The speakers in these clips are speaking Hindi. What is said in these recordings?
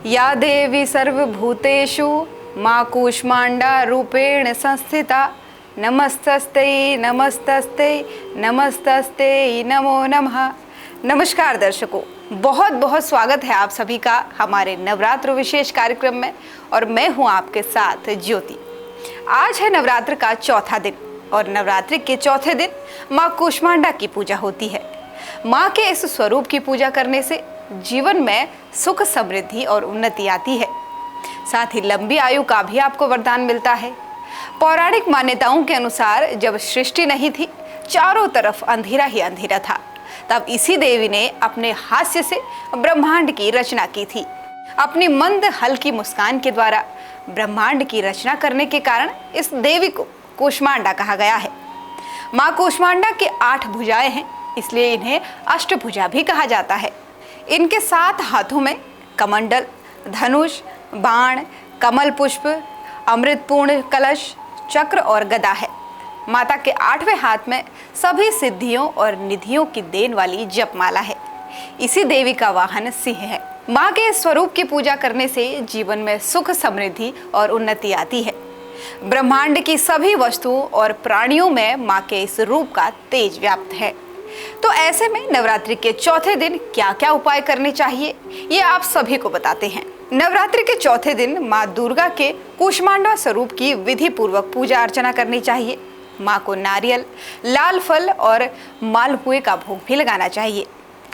या देवी सर्वभूतेषु माँ कूष्मांडा रूपेण संस्थिता नमस्तस्ते नमस्तस्ते नमस्तस्ते नमो नमः। नमस्कार दर्शकों, बहुत बहुत स्वागत है आप सभी का हमारे नवरात्र विशेष कार्यक्रम में और मैं हूं आपके साथ ज्योति। आज है नवरात्र का चौथा दिन और नवरात्रि के चौथे दिन माँ कूष्मांडा की पूजा होती है। माँ के इस स्वरूप की पूजा करने से जीवन में सुख समृद्धि और उन्नति आती है, साथ ही लंबी आयु का भी आपको वरदान मिलता है। पौराणिक मान्यताओं के अनुसार जब सृष्टि नहीं थी, चारों तरफ अंधेरा ही अंधेरा था, तब इसी देवी ने अपने हास्य से ब्रह्मांड की रचना की थी। अपनी मंद हल्की मुस्कान के द्वारा ब्रह्मांड की रचना करने के कारण इस देवी को कूष्मांडा कहा गया है। माँ कूष्मांडा के 8 भुजाएं हैं, इसलिए इन्हें अष्टभुजा भी कहा जाता है। इनके 7 हाथों में कमंडल, धनुष, बाण, कमल पुष्प, अमृतपूर्ण कलश, चक्र और गदा है। माता के 8वें हाथ में सभी सिद्धियों और निधियों की देन वाली जपमाला है। इसी देवी का वाहन सिंह है। माँ के स्वरूप की पूजा करने से जीवन में सुख समृद्धि और उन्नति आती है। ब्रह्मांड की सभी वस्तुओं और प्राणियों में माँ के इस रूप का तेज व्याप्त है। तो ऐसे में नवरात्रि के चौथे दिन क्या क्या उपाय करने चाहिए, ये आप सभी को बताते हैं। नवरात्रि के चौथे दिन माँ दुर्गा के कूष्मांडा स्वरूप की विधि पूर्वक पूजा अर्चना करनी चाहिए। माँ को नारियल, लाल फल और मालपुए का भोग भी लगाना चाहिए।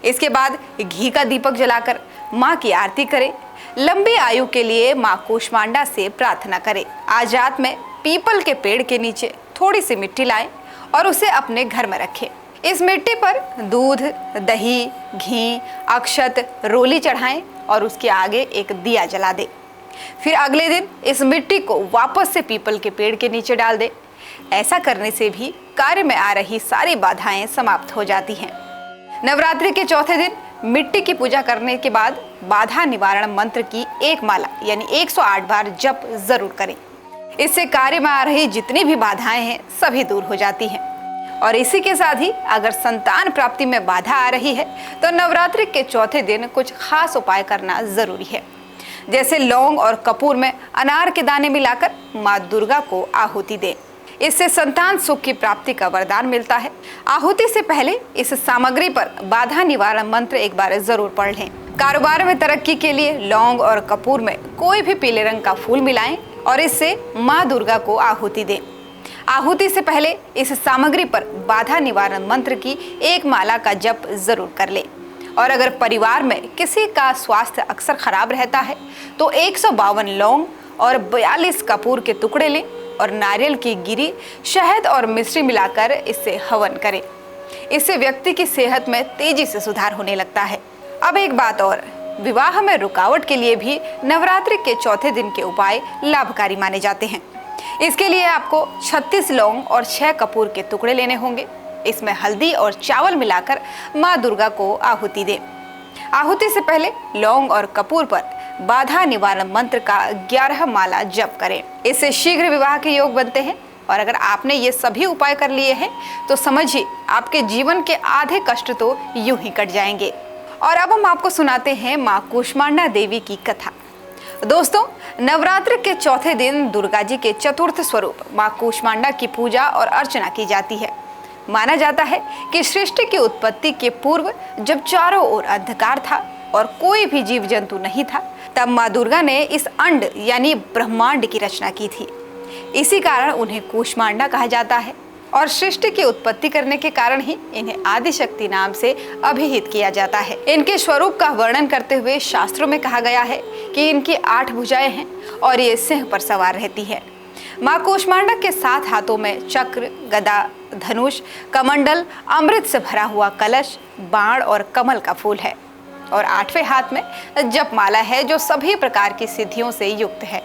इसके बाद घी का दीपक जलाकर माँ की आरती करें। लंबी आयु के लिए माँ कूष्मांडा से प्रार्थना करें। आज रात में पीपल के पेड़ के नीचे थोड़ी सी मिट्टी लाएं और उसे अपने घर में रखें। इस मिट्टी पर दूध, दही, घी, अक्षत, रोली चढ़ाएं और उसके आगे एक दिया जला दें। फिर अगले दिन इस मिट्टी को वापस से पीपल के पेड़ के नीचे डाल दें। ऐसा करने से भी कार्य में आ रही सारी बाधाएं समाप्त हो जाती हैं। नवरात्रि के चौथे दिन मिट्टी की पूजा करने के बाद बाधा निवारण मंत्र की एक माला यानी 108 बार जप जरूर करें। इससे कार्य में आ रही जितनी भी बाधाएं हैं सभी दूर हो जाती हैं। और इसी के साथ ही अगर संतान प्राप्ति में बाधा आ रही है तो नवरात्रि के चौथे दिन कुछ खास उपाय करना जरूरी है। जैसे लौंग और कपूर में अनार के दाने मिलाकर माँ दुर्गा को आहुति दें। इससे संतान सुख की प्राप्ति का वरदान मिलता है। आहुति से पहले इस सामग्री पर बाधा निवारण मंत्र एक बार जरूर पढ़ लें। कारोबार में तरक्की के लिए लौंग और कपूर में कोई भी पीले रंग का फूल मिलाएं और इससे माँ दुर्गा को आहुति दें। आहुति से पहले इस सामग्री पर बाधा निवारण मंत्र की एक माला का जप जरूर कर ले। और अगर परिवार में किसी का स्वास्थ्य अक्सर खराब रहता है तो 152 लौंग और 42 कपूर के टुकड़े लें और नारियल की गिरी, शहद और मिश्री मिलाकर इससे हवन करें। इससे व्यक्ति की सेहत में तेजी से सुधार होने लगता है। अब एक बात और, विवाह में रुकावट के लिए भी नवरात्रि के चौथे दिन के उपाय लाभकारी माने जाते हैं। इसके लिए आपको 36 लौंग और 6 कपूर के टुकड़े लेने होंगे। इसमें हल्दी और चावल मिलाकर माँ दुर्गा को आहुति दें। आहुति से पहले लौंग और कपूर पर बाधा निवारण मंत्र का 11 माला जप करें। इससे शीघ्र विवाह के योग बनते हैं। और अगर आपने ये सभी उपाय कर लिए हैं तो समझिए आपके जीवन के आधे कष्ट तो यूं ही कट जाएंगे। और अब हम आपको सुनाते हैं माँ कूष्मांडा देवी की कथा। दोस्तों, नवरात्र के चौथे दिन दुर्गा जी के चतुर्थ स्वरूप माँ कूष्मांडा की पूजा और अर्चना की जाती है। माना जाता है कि सृष्टि की उत्पत्ति के पूर्व जब चारों ओर अंधकार था और कोई भी जीव जंतु नहीं था, तब माँ दुर्गा ने इस अंड यानी ब्रह्मांड की रचना की थी। इसी कारण उन्हें कूष्मांडा कहा जाता है। और सृष्टि की उत्पत्ति करने के कारण ही इन्हें आदिशक्ति नाम से अभिहित किया जाता है। इनके स्वरूप का वर्णन करते हुए शास्त्रों में कहा गया है कि इनकी 8 भुजाएं हैं और ये सिंह पर सवार रहती है। माँ कूष्मांडा के 7 हाथों में चक्र, गदा, धनुष, कमंडल, अमृत से भरा हुआ कलश, बाण और कमल का फूल है। और 8वें हाथ में जपमाला है जो सभी प्रकार की सिद्धियों से युक्त है।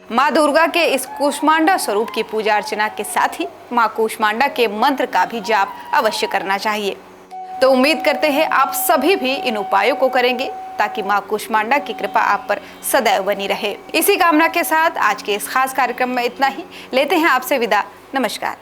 माँ दुर्गा के इस कूष्मांडा स्वरूप की पूजा अर्चना के साथ ही माँ कूष्मांडा के मंत्र का भी जाप अवश्य करना चाहिए। तो उम्मीद करते हैं आप सभी भी इन उपायों को करेंगे ताकि माँ कूष्मांडा की कृपा आप पर सदैव बनी रहे। इसी कामना के साथ आज के इस खास कार्यक्रम में इतना ही। लेते हैं आपसे विदा। नमस्कार।